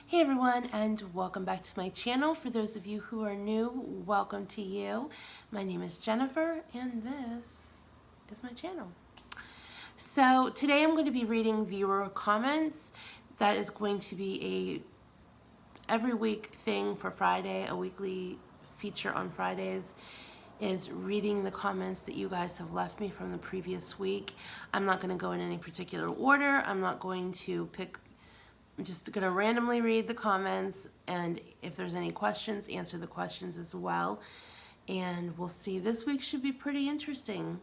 Hey everyone, and welcome back to my channel. For those of you who are new, welcome to you. My name is Jennifer and this is my channel. So today I'm going to be reading viewer comments. That is going to be a every week thing for Friday, a weekly feature on Fridays is reading the comments that you guys have left me from the previous week. I'm not going to go in any particular order. I'm not going to pick. I'm just going to randomly read the comments, and if there's any questions, answer the questions as well. And we'll see. This week should be pretty interesting,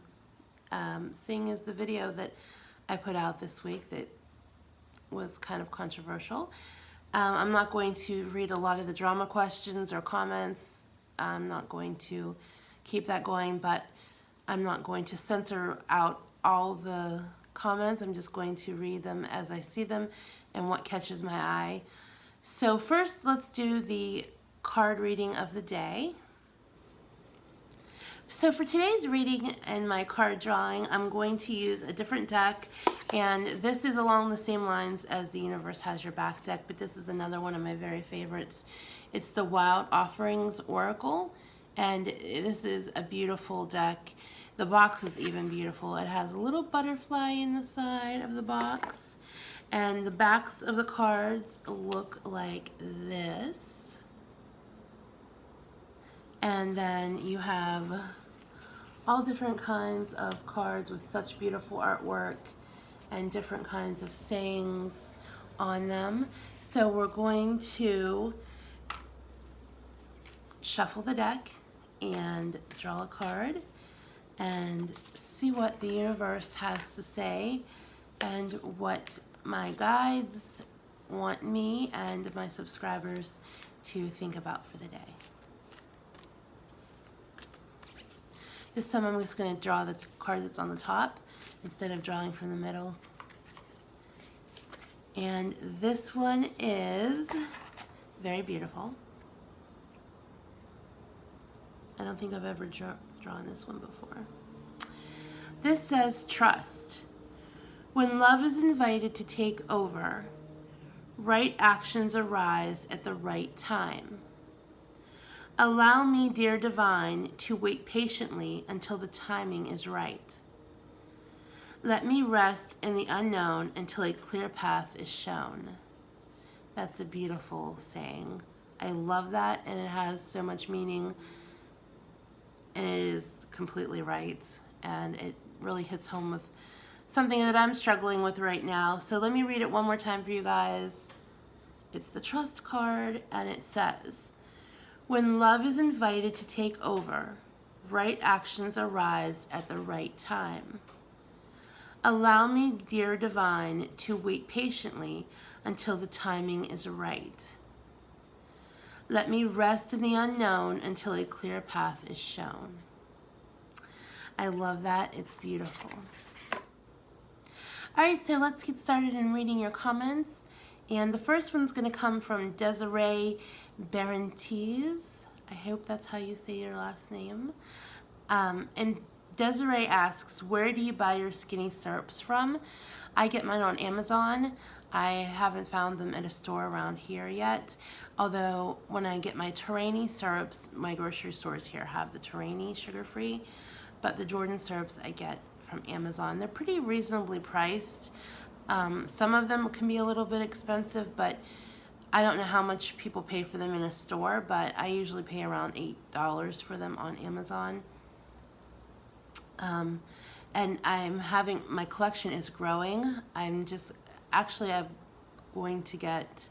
seeing as the video that I put out this week that was kind of controversial. I'm not going to read a lot of the drama questions or comments. I'm not going to keep that going, but I'm not going to censor out all the comments. I'm just going to read them as I see them and what catches my eye. So first, let's do the card reading of the day. So for today's reading and my card drawing, I'm going to use a different deck, and this is along the same lines as the Universe Has Your Back deck, but this is another one of my very favorites. It's the Wild Offerings Oracle, and this is a beautiful deck. The box is even beautiful. It has a little butterfly in the side of the box, and the backs of the cards look like this. And then you have all different kinds of cards with such beautiful artwork and different kinds of sayings on them. So we're going to shuffle the deck and draw a card and see what the universe has to say and what my guides want me and my subscribers to think about for the day. This time I'm just going to draw the card that's on the top instead of drawing from the middle. And this one is very beautiful. I don't think I've ever drawn this one before. This says trust. When love is invited to take over, right actions arise at the right time. Allow me, dear divine, to wait patiently until the timing is right. Let me rest in the unknown until a clear path is shown. That's a beautiful saying. I love that, and it has so much meaning, and it is completely right, and it really hits home with something that I'm struggling with right now. So let me read it one more time for you guys. It's the trust card, and it says, when love is invited to take over, right actions arise at the right time. Allow me, dear divine, to wait patiently until the timing is right. Let me rest in the unknown until a clear path is shown. I love that. It's beautiful. All right, so let's get started in reading your comments. And the first one's going to come from Desiree Barentiz. I hope that's how you say your last name. And Desiree asks, where do you buy your skinny syrups from? I get mine on Amazon. I haven't found them at a store around here yet. Although when I get my Terrainy syrups, my grocery stores here have the Terrainy sugar-free. But the Jordan syrups I get from Amazon. They're pretty reasonably priced. Some of them can be a little bit expensive, but I don't know how much people pay for them in a store, but I usually pay around $8 for them on Amazon. And my collection is growing. I'm going to get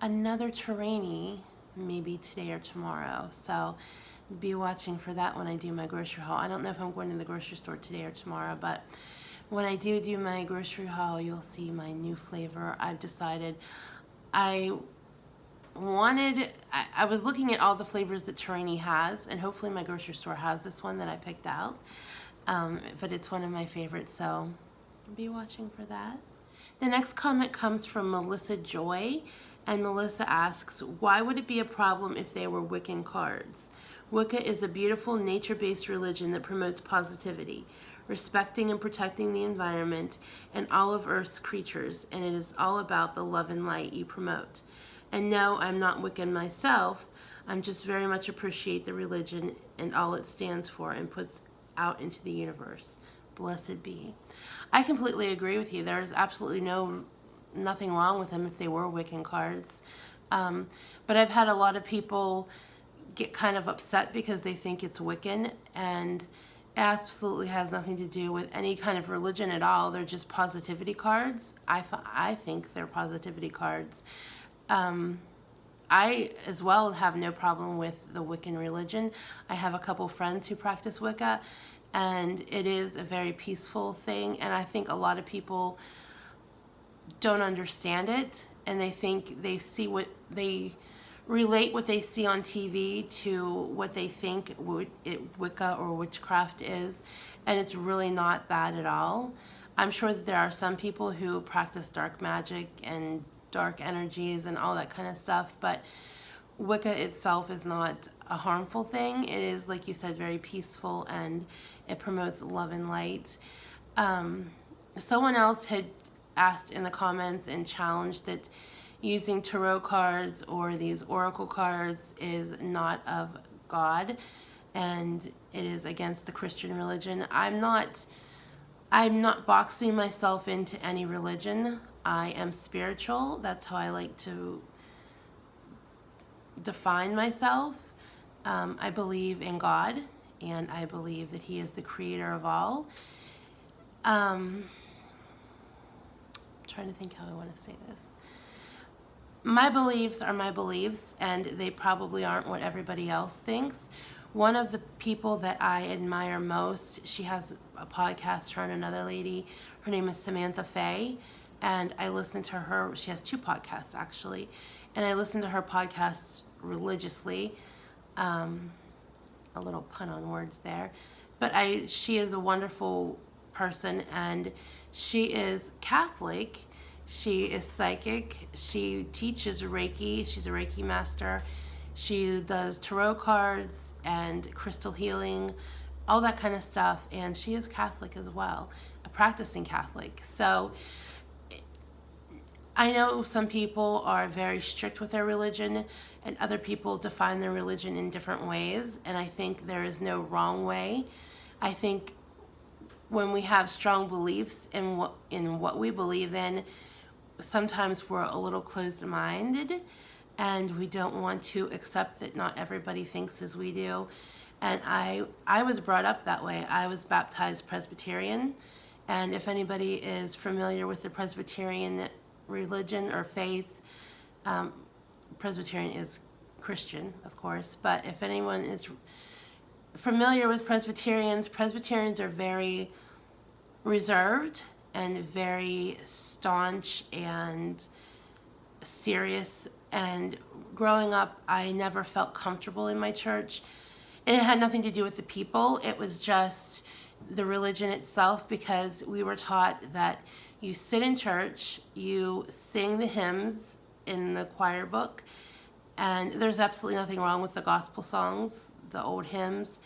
another Terrainy maybe today or tomorrow. So be watching for that when I do my grocery haul. I don't know if I'm going to the grocery store today or tomorrow, but when I do my grocery haul, you'll see my new flavor. I've decided I was looking at all the flavors that Terrainy has, and hopefully my grocery store has this one that I picked out. But it's one of my favorites, so be watching for that. The next comment comes from Melissa Joy, and Melissa asks, why would it be a problem if they were Wiccan cards? Wicca is a beautiful nature-based religion that promotes positivity, respecting and protecting the environment and all of Earth's creatures, and it is all about the love and light you promote. And no, I'm not Wiccan myself. I'm just very much appreciate the religion and all it stands for and puts out into the universe. Blessed be. I completely agree with you. There's absolutely nothing wrong with them if they were Wiccan cards. But I've had a lot of people get kind of upset because they think it's Wiccan, and absolutely has nothing to do with any kind of religion at all. They're just positivity cards. I think they're positivity cards. I as well have no problem with the Wiccan religion. I have a couple friends who practice Wicca, and it is a very peaceful thing, and I think a lot of people don't understand it, and they think they see what they relate what they see on TV to what they think Wicca or witchcraft is, and it's really not that at all. I'm sure that there are some people who practice dark magic and dark energies and all that kind of stuff, but Wicca itself is not a harmful thing. It is, like you said, very peaceful, and it promotes love and light. Someone else had asked in the comments and challenged that using tarot cards or these oracle cards is not of God, and it is against the Christian religion. I'm not boxing myself into any religion. I am spiritual. That's how I like to define myself. I believe in God, and I believe that He is the creator of all. Trying to think how I want to say this. My beliefs are my beliefs, and they probably aren't what everybody else thinks. One of the people that I admire most, she has a podcast, her and another lady. Her name is Samantha Fay, and I listen to her. She has 2 podcasts, actually, and I listen to her podcasts religiously. A little pun on words there. But she is a wonderful person, and she is Catholic. She is psychic. She teaches Reiki. She's a Reiki master. She does tarot cards and crystal healing, all that kind of stuff. And she is Catholic as well, a practicing Catholic. So I know some people are very strict with their religion, and other people define their religion in different ways. And I think there is no wrong way. I think when we have strong beliefs in what we believe in, sometimes we're a little closed-minded, and we don't want to accept that not everybody thinks as we do. And I was brought up that way. I was baptized Presbyterian, and if anybody is familiar with the Presbyterian religion or faith, Presbyterian is Christian, of course, but if anyone is familiar with Presbyterians are very reserved and very staunch and serious. And growing up, I never felt comfortable in my church. And it had nothing to do with the people. It was just the religion itself, because we were taught that you sit in church, you sing the hymns in the choir book, and there's absolutely nothing wrong with the gospel songs, the old hymns,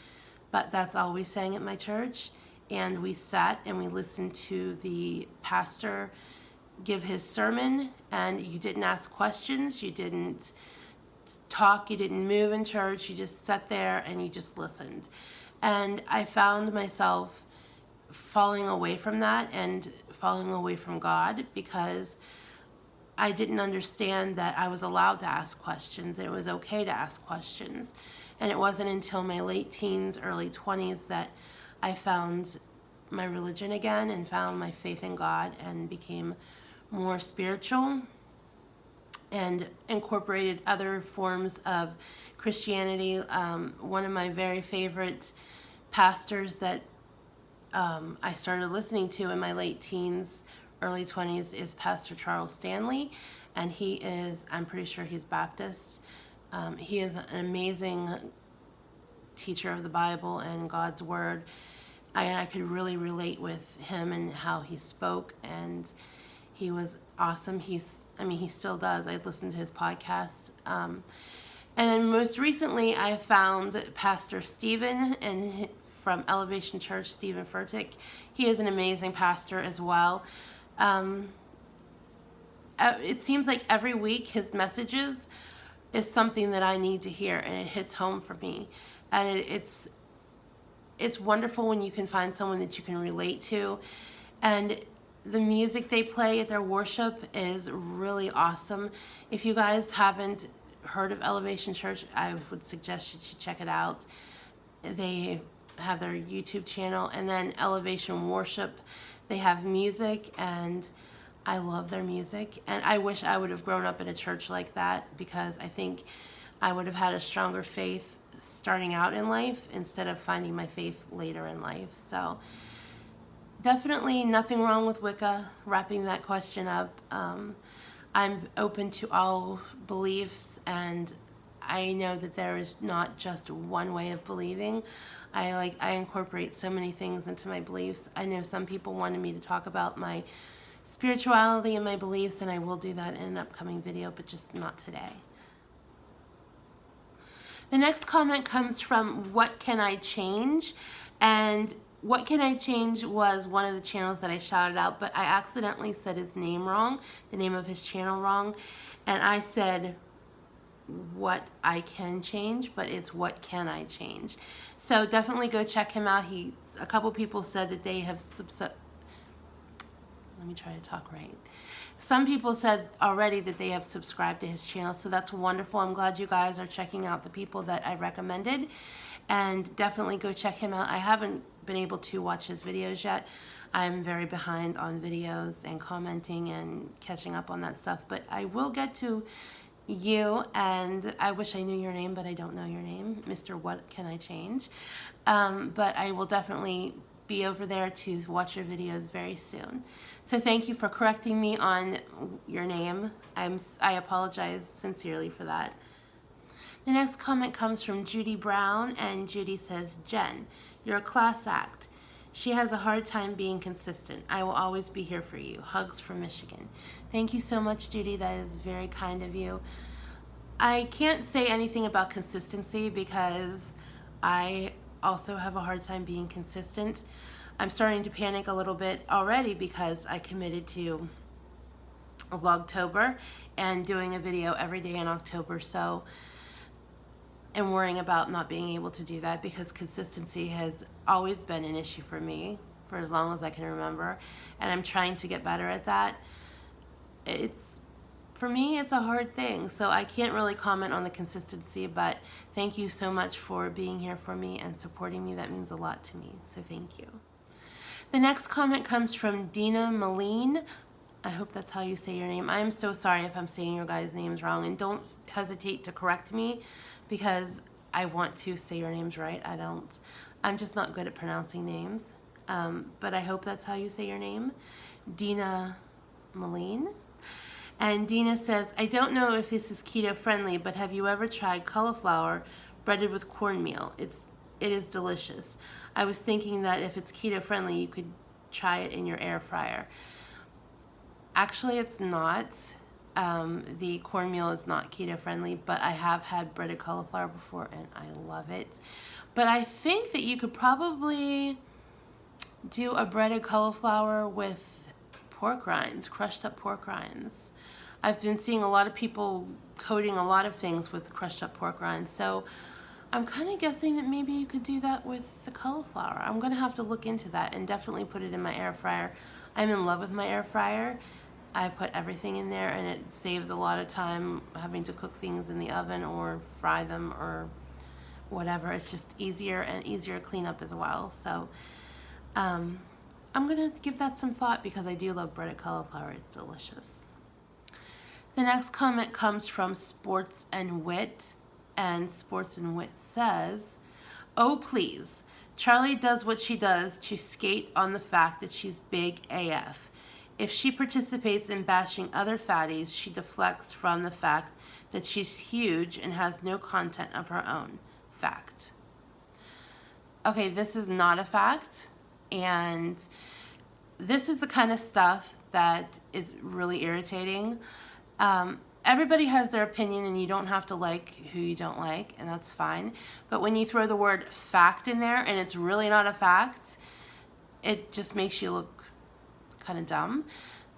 but that's all we sang at my church. And we sat and we listened to the pastor give his sermon, and you didn't ask questions, you didn't talk, you didn't move in church, you just sat there and you just listened. And I found myself falling away from that and falling away from God, because I didn't understand that I was allowed to ask questions, and it was okay to ask questions. And it wasn't until my late teens, early 20s that I found my religion again and found my faith in God and became more spiritual and incorporated other forms of Christianity. One of my very favorite pastors that I started listening to in my late teens, early 20s is Pastor Charles Stanley, and he is, I'm pretty sure he's Baptist. He is an amazing teacher of the Bible and God's Word. I could really relate with him and how he spoke, and he was awesome. He still does. I listened to his podcast. And then most recently, I found Pastor Stephen from Elevation Church, Stephen Furtick. He is an amazing pastor as well. it seems like every week his messages is something that I need to hear, and it hits home for me. And it's wonderful when you can find someone that you can relate to. And the music they play at their worship is really awesome. If you guys haven't heard of Elevation Church, I would suggest you should check it out. They have their YouTube channel, and then Elevation Worship. They have music, and I love their music. And I wish I would have grown up in a church like that, because I think I would have had a stronger faith starting out in life instead of finding my faith later in life. So definitely nothing wrong with Wicca, wrapping that question up. I'm open to all beliefs, and I know that there is not just one way of believing. I incorporate so many things into my beliefs. I know some people wanted me to talk about my spirituality and my beliefs, and I will do that in an upcoming video, but just not today. The next comment comes from What Can I Change? And What Can I Change was one of the channels that I shouted out, but I accidentally said his name wrong, the name of his channel wrong, and I said What I Can Change, but it's What Can I Change? So definitely go check him out. A couple people said that they have let me try to talk right. Some people said already that they have subscribed to his channel, so that's wonderful. I'm glad you guys are checking out the people that I recommended, and definitely go check him out. I haven't been able to watch his videos yet. I'm very behind on videos and commenting and catching up on that stuff, but I will get to you, and I wish I knew your name, but I don't know your name, Mr. What Can I Change? But I will definitely be over there to watch your videos very soon. So thank you for correcting me on your name. I apologize sincerely for that. The next comment comes from Judy Brown, and Judy says, Jen, you're a class act. She has a hard time being consistent. I will always be here for you. Hugs from Michigan. Thank you so much, Judy. That is very kind of you. I can't say anything about consistency because I also have a hard time being consistent. I'm starting to panic a little bit already because I committed to VLogtober and doing a video every day in October. So I'm worrying about not being able to do that because consistency has always been an issue for me for as long as I can remember, and I'm trying to get better at that. For me, it's a hard thing, so I can't really comment on the consistency, but thank you so much for being here for me and supporting me. That means a lot to me, so thank you. The next comment comes from Dina Maline. I hope that's how you say your name. I'm so sorry if I'm saying your guys' names wrong, and don't hesitate to correct me because I want to say your names right. I'm just not good at pronouncing names, but I hope that's how you say your name, Dina Maline. And Dina says, I don't know if this is keto friendly, but have you ever tried cauliflower breaded with cornmeal? It is delicious. I was thinking that if it's keto friendly, you could try it in your air fryer. Actually, it's not. The cornmeal is not keto friendly, but I have had breaded cauliflower before and I love it. But I think that you could probably do a breaded cauliflower with pork rinds, crushed up pork rinds. I've been seeing a lot of people coating a lot of things with crushed up pork rinds, so I'm kind of guessing that maybe you could do that with the cauliflower. I'm going to have to look into that and definitely put it in my air fryer. I'm in love with my air fryer. I put everything in there and it saves a lot of time having to cook things in the oven or fry them or whatever. It's just easier and easier to clean up as well. So I'm going to give that some thought because I do love breaded cauliflower. It's delicious. The next comment comes from Sports and Wit, and Sports and Wit says, oh please, Charlie does what she does to skate on the fact that she's big AF. If she participates in bashing other fatties, she deflects from the fact that she's huge and has no content of her own. Fact. Okay, this is not a fact, and this is the kind of stuff that is really irritating. Everybody has their opinion and you don't have to like who you don't like, and that's fine. But when you throw the word fact in there and it's really not a fact, it just makes you look kind of dumb.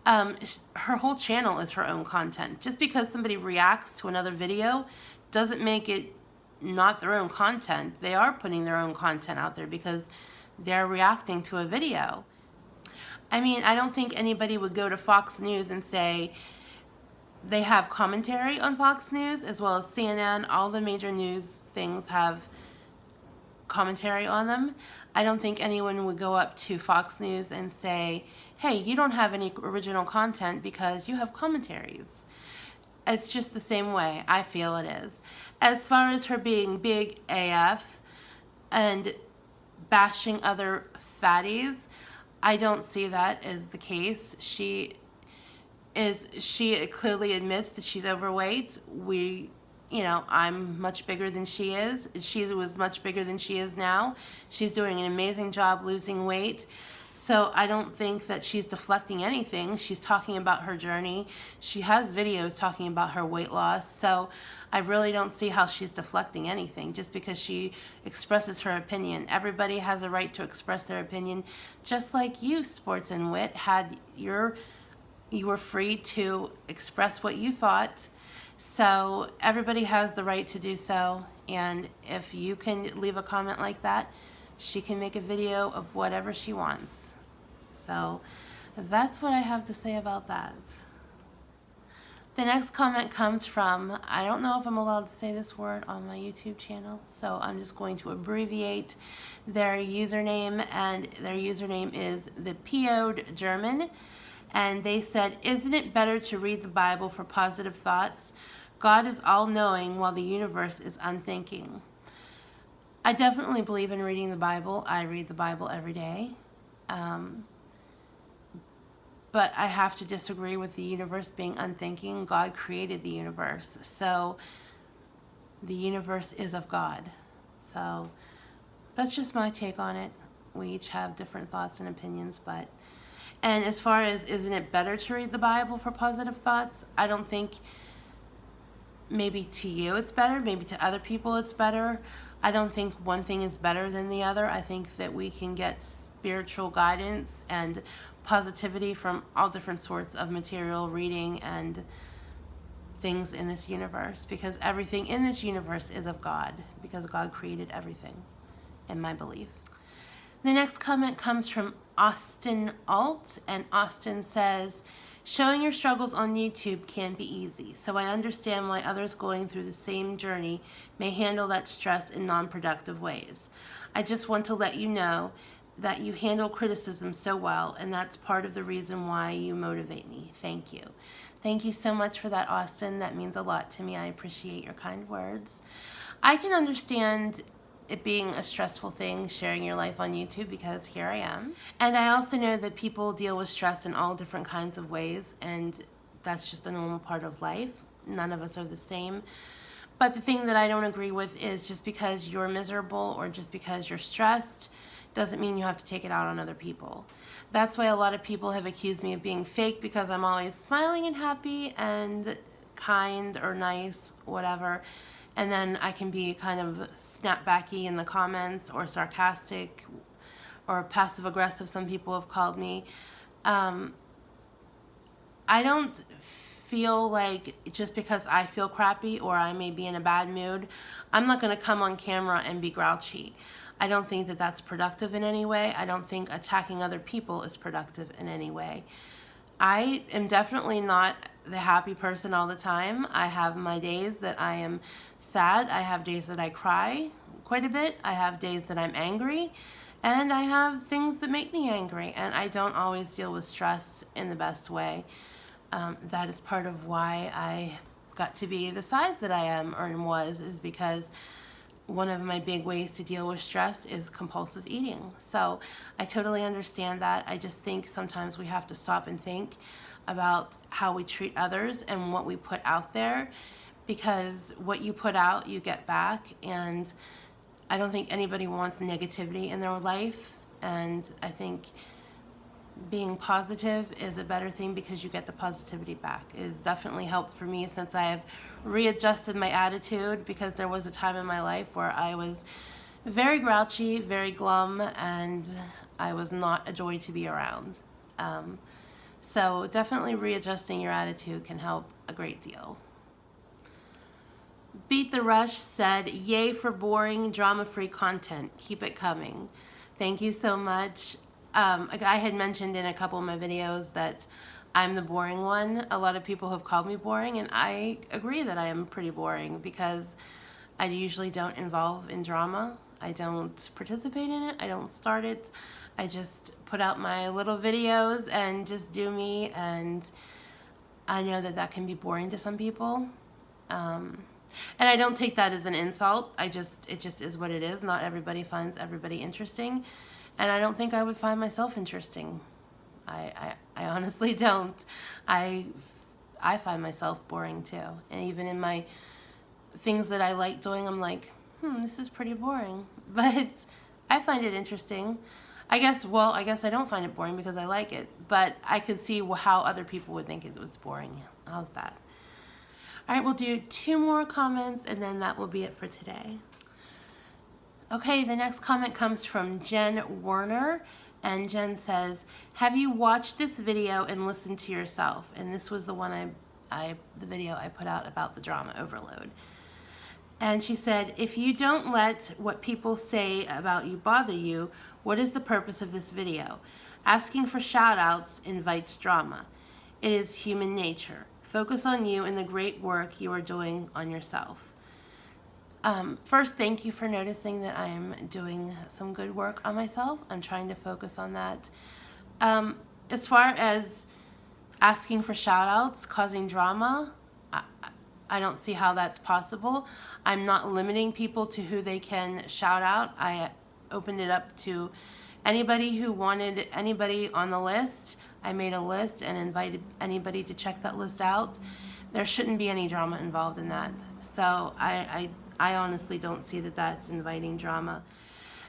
Her whole channel is her own content. Just because somebody reacts to another video doesn't make it not their own content. They are putting their own content out there because they're reacting to a video. I mean, I don't think anybody would go to Fox News and say they have commentary on Fox News, as well as CNN. All the major news things have commentary on them. I don't think anyone would go up to Fox News and say, hey, you don't have any original content because you have commentaries. It's just the same way I feel it is. As far as her being big AF and bashing other fatties, I don't see that as the case. She clearly admits that she's overweight. I'm much bigger than she is. She was much bigger than she is now. She's doing an amazing job losing weight. So I don't think that she's deflecting anything. She's talking about her journey. She has videos talking about her weight loss. So I really don't see how she's deflecting anything just because she expresses her opinion. Everybody has a right to express their opinion. Just like you, Sports and Wit, you were free to express what you thought. So everybody has the right to do so. And if you can leave a comment like that, she can make a video of whatever she wants. So that's what I have to say about that. The next comment comes from, I don't know if I'm allowed to say this word on my YouTube channel, so I'm just going to abbreviate their username, and their username is the PO'd German. And they said, isn't it better to read the Bible for positive thoughts? God is all-knowing while the universe is unthinking. I definitely believe in reading the Bible. I read the Bible every day. But I have to disagree with the universe being unthinking. God created the universe. So the universe is of God. So that's just my take on it. We each have different thoughts and opinions. And as far as, isn't it better to read the Bible for positive thoughts? I don't think maybe to you it's better. Maybe to other people it's better. I don't think one thing is better than the other. I think that we can get spiritual guidance and positivity from all different sorts of material, reading, and things in this universe, because everything in this universe is of God, because God created everything, in my belief. The next comment comes from Austin Alt, and Austin says, showing your struggles on YouTube can be easy, so I understand why others going through the same journey may handle that stress in non-productive ways. I just want to let you know that you handle criticism so well, and that's part of the reason why you motivate me. Thank you. Thank you so much for that, Austin. That means a lot to me. I appreciate your kind words. I can understand it being a stressful thing, sharing your life on YouTube, because here I am. And I also know that people deal with stress in all different kinds of ways, and that's just a normal part of life. None of us are the same. But the thing that I don't agree with is just because you're miserable or just because you're stressed doesn't mean you have to take it out on other people. That's why a lot of people have accused me of being fake, because I'm always smiling and happy and kind or nice, whatever. And then I can be kind of snapbacky in the comments, or sarcastic, or passive-aggressive, some people have called me. I don't feel like just because I feel crappy or I may be in a bad mood, I'm not going to come on camera and be grouchy. I don't think that that's productive in any way. I don't think attacking other people is productive in any way. I am definitely not the happy person all the time. I have my days that I am sad. I have days that I cry quite a bit. I have days that I'm angry. And I have things that make me angry. And I don't always deal with stress in the best way. That is part of why I got to be the size that I am or was, is because one of my big ways to deal with stress is compulsive eating. So I totally understand that. I just think sometimes we have to stop and think about how we treat others and what we put out there, because what you put out, you get back. And I don't think anybody wants negativity in their life. And I think being positive is a better thing, because you get the positivity back. It has definitely helped for me since I have readjusted my attitude, because there was a time in my life where I was very grouchy, very glum, and I was not a joy to be around. So definitely readjusting your attitude can help a great deal. Beat the Rush said, "Yay for boring, drama-free content. Keep it coming." Thank you so much. I had mentioned in a couple of my videos that I'm the boring one. A lot of people have called me boring, and I agree that I am pretty boring because I usually don't involve in drama. I don't participate in it. I don't start it. I just put out my little videos and just do me, and I know that that can be boring to some people. And I don't take that as an insult. It just is what it is. Not everybody finds everybody interesting. And I don't think I would find myself interesting. I honestly don't. I find myself boring too. And even in my things that I like doing, I'm like, this is pretty boring. But I find it interesting. I guess I don't find it boring because I like it. But I could see how other people would think it was boring. How's that? All right, we'll do 2 more comments and then that will be it for today. Okay, the next comment comes from Jen Werner, and Jen says, "Have you watched this video and listened to yourself?" And this was the one the video I put out about the drama overload. And she said, "If you don't let what people say about you bother you, what is the purpose of this video? Asking for shout-outs invites drama. It is human nature. Focus on you and the great work you are doing on yourself." First, thank you for noticing that I am doing some good work on myself. I'm trying to focus on that. As far as asking for shout-outs causing drama, I don't see how that's possible. I'm not limiting people to who they can shout out. I opened it up to anybody who wanted anybody on the list. I made a list and invited anybody to check that list out. There shouldn't be any drama involved in that. So I honestly don't see that that's inviting drama.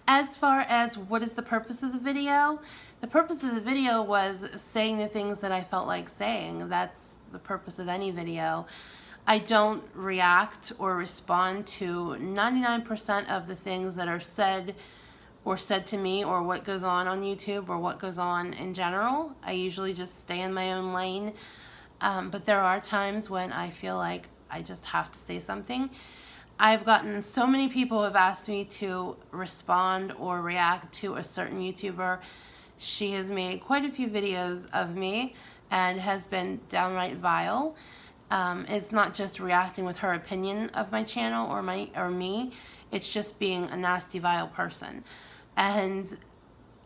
As far as what is the purpose of the video was saying the things that I felt like saying. That's the purpose of any video. I don't react or respond to 99% of the things that are said or said to me, or what goes on YouTube, or what goes on in general. I usually just stay in my own lane. But there are times when I feel like I just have to say something. I've gotten so many people have asked me to respond or react to a certain YouTuber. She has made quite a few videos of me and has been downright vile. It's not just reacting with her opinion of my channel or me. It's just being a nasty, vile person. And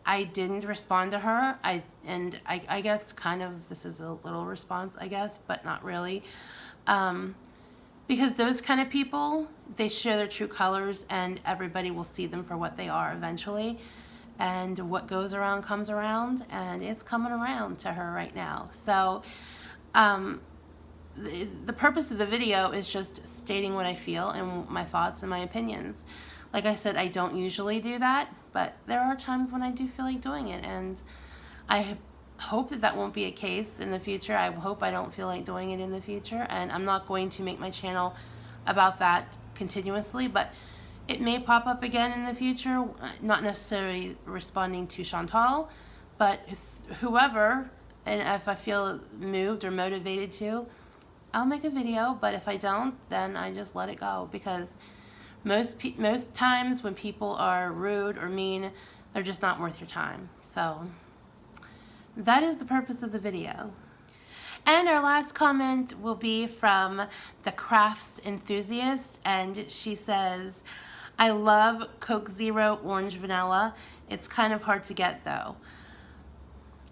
I didn't respond to her. I guess kind of this is a little response, I guess, but not really. Because those kind of people, they show their true colors and everybody will see them for what they are eventually. And what goes around comes around, and it's coming around to her right now. So the purpose of the video is just stating what I feel and my thoughts and my opinions. Like I said, I don't usually do that, but there are times when I do feel like doing it, and I hope that that won't be a case in the future. I hope I don't feel like doing it in the future, and I'm not going to make my channel about that continuously, but it may pop up again in the future, not necessarily responding to Chantal, but whoever, and if I feel moved or motivated to, I'll make a video. But if I don't, then I just let it go, because most times when people are rude or mean, they're just not worth your time. So that is the purpose of the video. And our last comment will be from the Crafts Enthusiast, and she says, "I love Coke Zero Orange Vanilla. It's kind of hard to get though."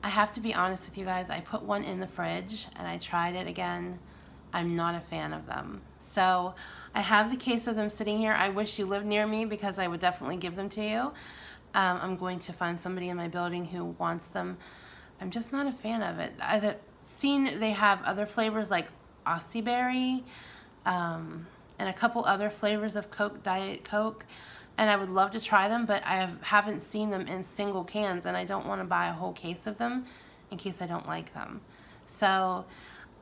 I have to be honest with you guys, I put one in the fridge and I tried it again. I'm not a fan of them. So I have the case of them sitting here. I wish you lived near me because I would definitely give them to you. I'm going to find somebody in my building who wants them. I'm just not a fan of it. I've seen they have other flavors like Aussie Berry and a couple other flavors of Coke, Diet Coke, and I would love to try them, but I haven't seen them in single cans, and I don't want to buy a whole case of them in case I don't like them. So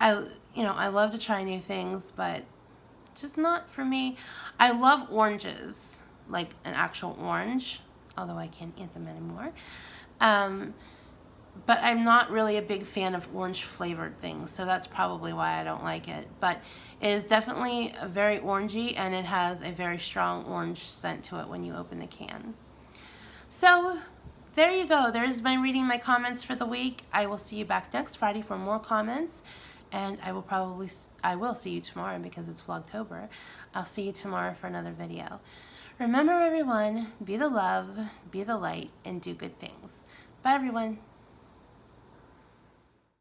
I love to try new things, but just not for me. I love oranges, like an actual orange, although I can't eat them anymore. but I'm not really a big fan of orange flavored things, so that's probably why I don't like it. But it is definitely very orangey, and it has a very strong orange scent to it when you open the can. So there you go. There's my reading my comments for the week. I will see you back next Friday for more comments, and I will see you tomorrow because it's Vlogtober. I'll see you tomorrow for another video. Remember everyone, be the love, be the light, and do good things. Bye everyone.